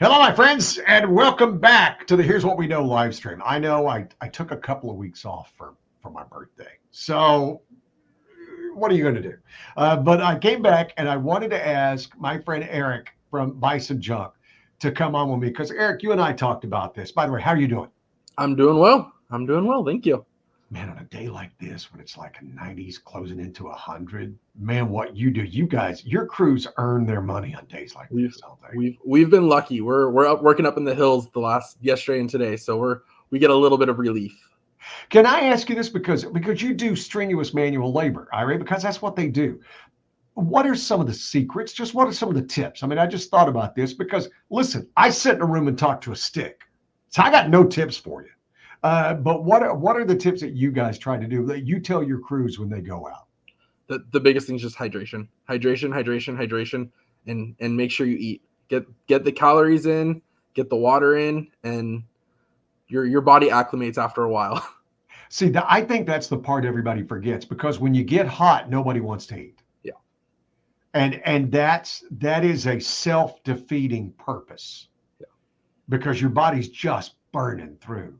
Hello, my friends, and welcome back to the Here's What We Know live stream. I know I took a couple of weeks off for my birthday. So what are you going to do? But I came back and I wanted to ask my friend Eric from Bison Junk to come on with me because, Eric, you and I talked about this. By the way, how are you doing? I'm doing well. I'm doing well. Thank you. Man, on a day like this, when it's like a 90s closing into 100, man, what you do, you guys, your crews earn their money on days like We've this, don't they? we've been lucky. We're up working up in the hills the last yesterday and today, so we get a little bit of relief. Can I ask you this because you do strenuous manual labor, Ira? Because that's what they do. What are some of the secrets? Just what are some of the tips? I mean, I just thought about this because listen, I sit in a room and talk to a stick, so I got no tips for you. But what are the tips that you guys try to do that you tell your crews when they go out? The biggest thing is just hydration, and make sure you eat. Get the calories in, get the water in, and your body acclimates after a while. See, I think that's the part everybody forgets because when you get hot, nobody wants to eat. Yeah. And that is a self-defeating purpose. Yeah. Because your body's just burning through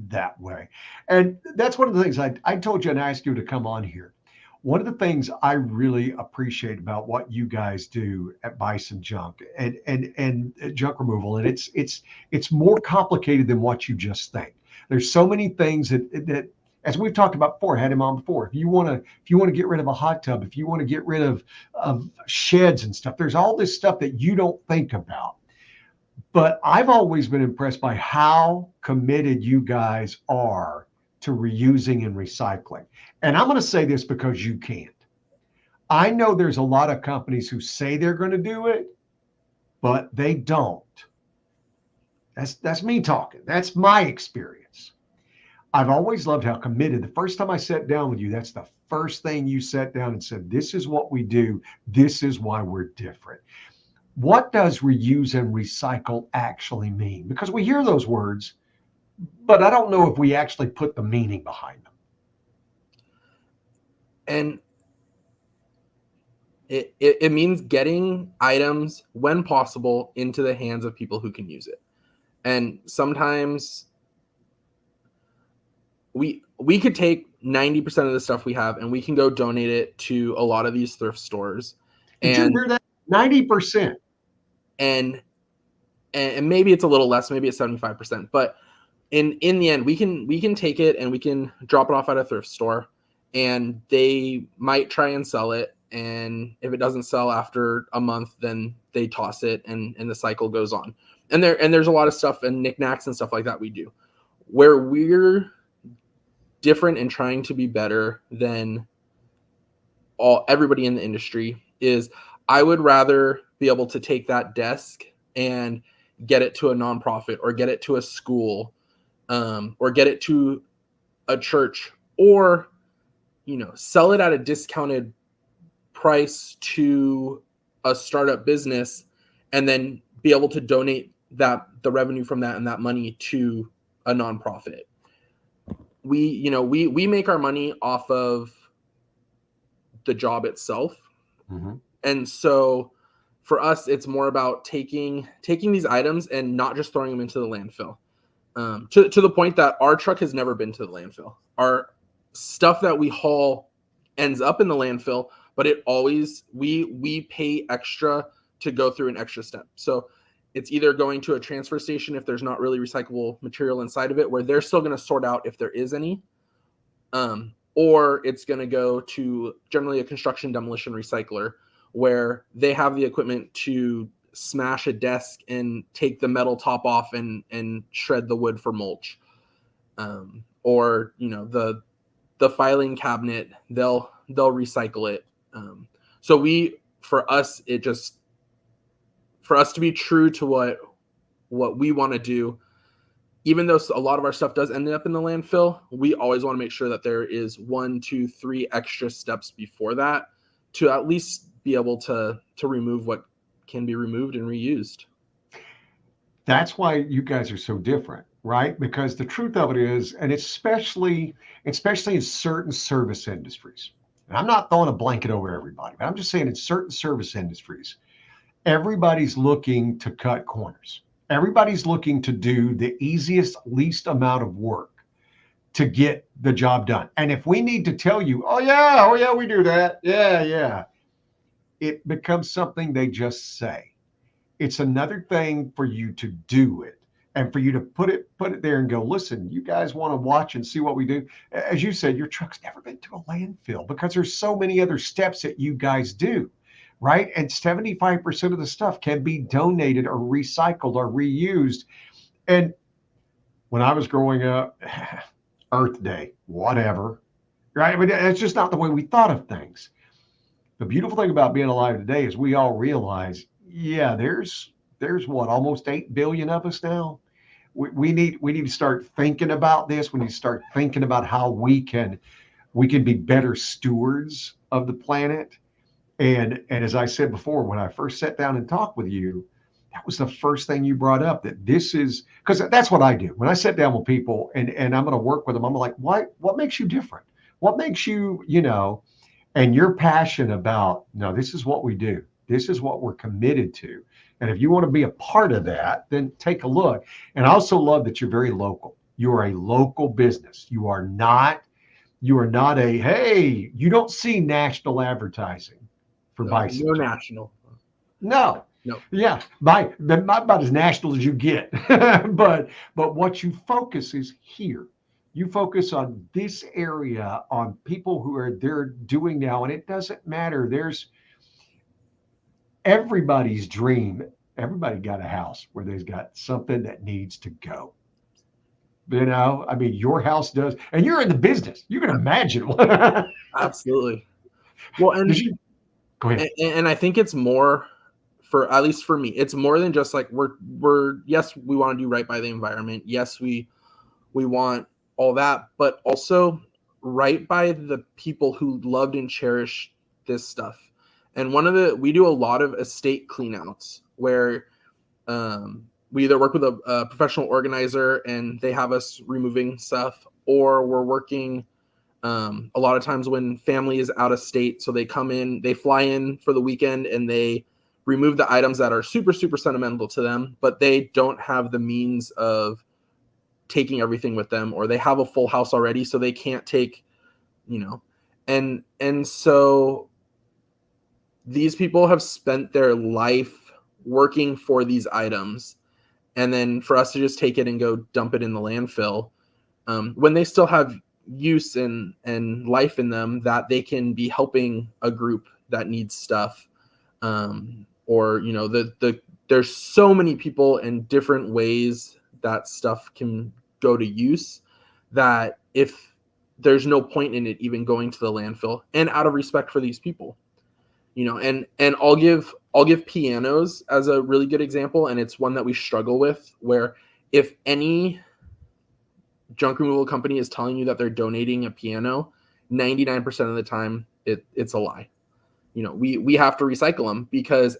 that way. And that's one of the things I told you and I asked you to come on here. One of the things I really appreciate about what you guys do at Bison Junk and Junk Removal, and it's more complicated than what you just think. There's so many things that as we've talked about before, had him on before. If you want to get rid of a hot tub, if you want to get rid of sheds and stuff, there's all this stuff that you don't think about. But I've always been impressed by how committed you guys are to reusing and recycling. And I'm going to say this because you can't. I know there's a lot of companies who say they're going to do it, but they don't. That's me talking. That's my experience. I've always loved how committed. The first time I sat down with you, that's the first thing you sat down and said, this is what we do. This is why we're different. What does reuse and recycle actually mean? Because we hear those words, but I don't know if we actually put the meaning behind them. And it means getting items when possible into the hands of people who can use it. And sometimes we could take 90% of the stuff we have and we can go donate it to a lot of these thrift stores. Did you hear that? 90%. And maybe it's a little less, maybe it's 75%, but in the end we can take it and we can drop it off at a thrift store and they might try and sell it, and if it doesn't sell after a month, then they toss it and the cycle goes on. And there's a lot of stuff and knickknacks and stuff like that we do where we're different and trying to be better than everybody in the industry is. I would rather be able to take that desk and get it to a nonprofit or get it to a school, or get it to a church, or, sell it at a discounted price to a startup business and then be able to donate the revenue from that and that money to a nonprofit. We make our money off of the job itself. Mm-hmm. And so for us, it's more about taking these items and not just throwing them into the landfill, to the point that our truck has never been to the landfill. Our stuff that we haul ends up in the landfill, but it always, we pay extra to go through an extra step. So it's either going to a transfer station if there's not really recyclable material inside of it, where they're still going to sort out if there is any, or it's going to go to generally a construction demolition recycler, where they have the equipment to smash a desk and take the metal top off and shred the wood for mulch. Or, the filing cabinet, they'll recycle it. So for us to be true to what we want to do, even though a lot of our stuff does end up in the landfill, we always want to make sure that there is 1, 2, 3 extra steps before that to at least be able to remove what can be removed and reused. That's why you guys are so different, right? Because the truth of it is, and especially in certain service industries, and I'm not throwing a blanket over everybody, but I'm just saying in certain service industries, everybody's looking to cut corners. Everybody's looking to do the easiest, least amount of work to get the job done. And if we need to tell you, oh yeah, we do that. Yeah, yeah. It becomes something they just say. It's another thing for you to do it and for you to put it there and go, listen, you guys want to watch and see what we do. As you said, your truck's never been to a landfill because there's so many other steps that you guys do, right? And 75% of the stuff can be donated or recycled or reused. And when I was growing up, Earth Day, whatever, right? But it's just not the way we thought of things. The beautiful thing about being alive today is we all realize, yeah, there's what, almost 8 billion of us now. We need to start thinking about this. We need to start thinking about how we can be better stewards of the planet. And as I said before, when I first sat down and talked with you, that was the first thing you brought up, that this is, because that's what I do when I sit down with people and I'm going to work with them. I'm like, what makes you different? What makes you, and you're passionate about, no, this is what we do. This is what we're committed to. And if you want to be a part of that, then take a look. And I also love that you're very local. You are a local business. You are not a, hey, you don't see national advertising for Bison No Junk. national. No. No. Yeah, not about as national as you get, but what you focus is here. You focus on this area, on people who are they're doing now, and it doesn't matter. There's everybody's dream. Everybody got a house where there's got something that needs to go. I mean, your house does, and you're in the business. You can imagine. Absolutely. Well, Did you go ahead? and I think it's more, for at least for me, it's more than just like we're yes, we want to do right by the environment. Yes, we want all that, but also right by the people who loved and cherished this stuff. And we do a lot of estate cleanouts where we either work with a professional organizer and they have us removing stuff, or we're working a lot of times when family is out of state. So they fly in for the weekend and they remove the items that are super, super sentimental to them, but they don't have the means of taking everything with them, or they have a full house already, so they can't take, and so these people have spent their life working for these items, and then for us to just take it and go dump it in the landfill, when they still have use and life in them, that they can be helping a group that needs stuff, or there's so many people and different ways that stuff can go to use, that if there's no point in it even going to the landfill, and out of respect for these people, and I'll give pianos as a really good example. And it's one that we struggle with, where if any junk removal company is telling you that they're donating a piano, 99% of the time it's a lie. We have to recycle them because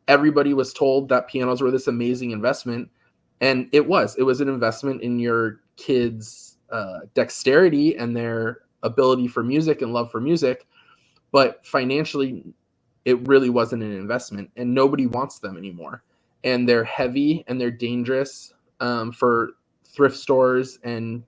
everybody was told that pianos were this amazing investment, and it was an investment in your kids' dexterity and their ability for music and love for music, but financially it really wasn't an investment, and nobody wants them anymore. And they're heavy and they're dangerous for thrift stores and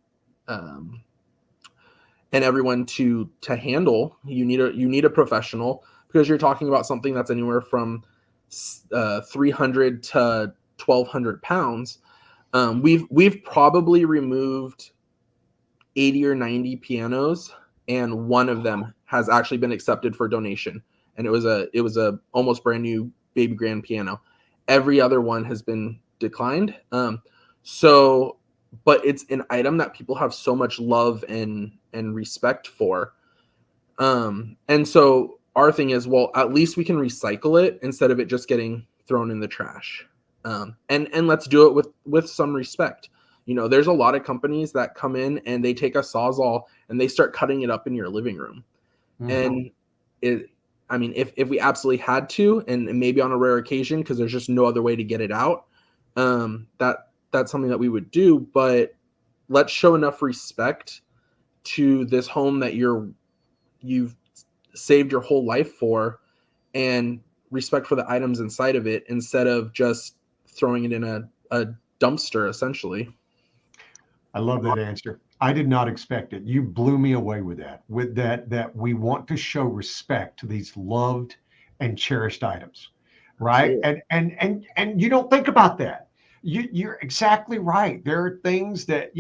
everyone to handle. You need a professional, because you're talking about something that's anywhere from 300 to 1,200 pounds. We've probably removed 80 or 90 pianos, and one of them has actually been accepted for donation, and it was a almost brand new baby grand piano. Every other one has been declined. But it's an item that people have so much love and respect for. And so our thing is, well, at least we can recycle it instead of it just getting thrown in the trash. And let's do it with some respect. There's a lot of companies that come in and they take a Sawzall and they start cutting it up in your living room. Mm-hmm. And if we absolutely had to, and maybe on a rare occasion, because there's just no other way to get it out, that's something that we would do. But let's show enough respect to this home that you've saved your whole life for, and respect for the items inside of it instead of just throwing it in a dumpster, essentially. I love that answer. I did not expect it. You blew me away with that we want to show respect to these loved and cherished items, right? Absolutely. And you don't think about that. You're exactly right. There are things that,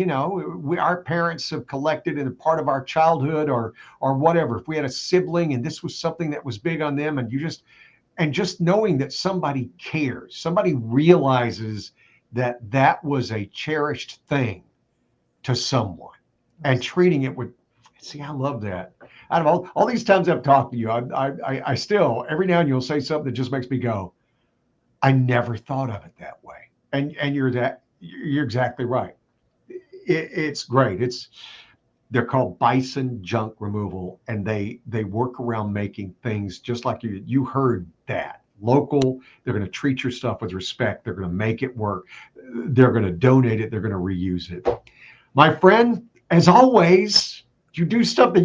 our parents have collected in a part of our childhood or whatever. If we had a sibling and this was something that was big on them, and just knowing that somebody cares, somebody realizes that that was a cherished thing to someone, and treating it with, see, I love that. Out of all these times I've talked to you, I still, every now and you'll say something that just makes me go, I never thought of it that way. And you're exactly right. It's great. They're called Bison Junk Removal, and they work around making things just like you heard that local. They're going to treat your stuff with respect. They're going to make it work. They're going to donate it. They're going to reuse it. My friend, as always, you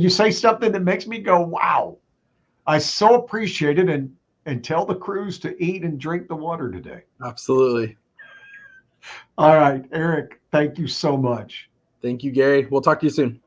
say something that makes me go, wow. I so appreciate it, and tell the crews to eat and drink the water today. Absolutely. All right, Eric, thank you so much. Thank you, Gary. We'll talk to you soon.